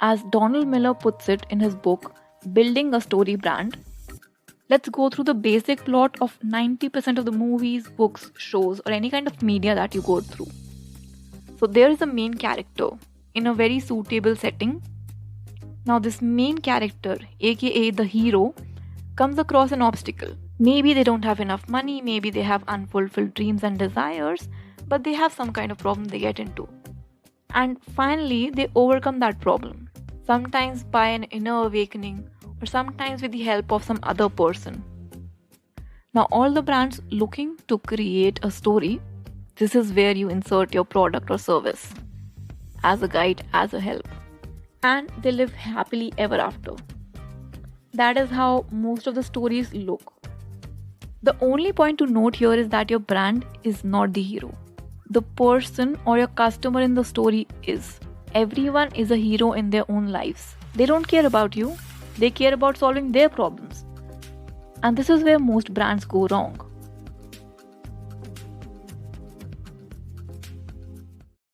As Donald Miller puts it in his book, Building a Story Brand, let's go through the basic plot of 90% of the movies, books, shows, or any kind of media that you go through. So there is a main character in a very suitable setting. Now this main character, aka the hero, comes across an obstacle. Maybe they don't have enough money, maybe they have unfulfilled dreams and desires, but they have some kind of problem they get into. And finally, they overcome that problem, sometimes by an inner awakening or sometimes with the help of some other person. Now, all the brands looking to create a story, this is where you insert your product or service as a guide, as a help. And they live happily ever after. That is how most of the stories look. The only point to note here is that your brand is not the hero. The person or your customer in the story is. Everyone is a hero in their own lives. They don't care about you. They care about solving their problems. And this is where most brands go wrong.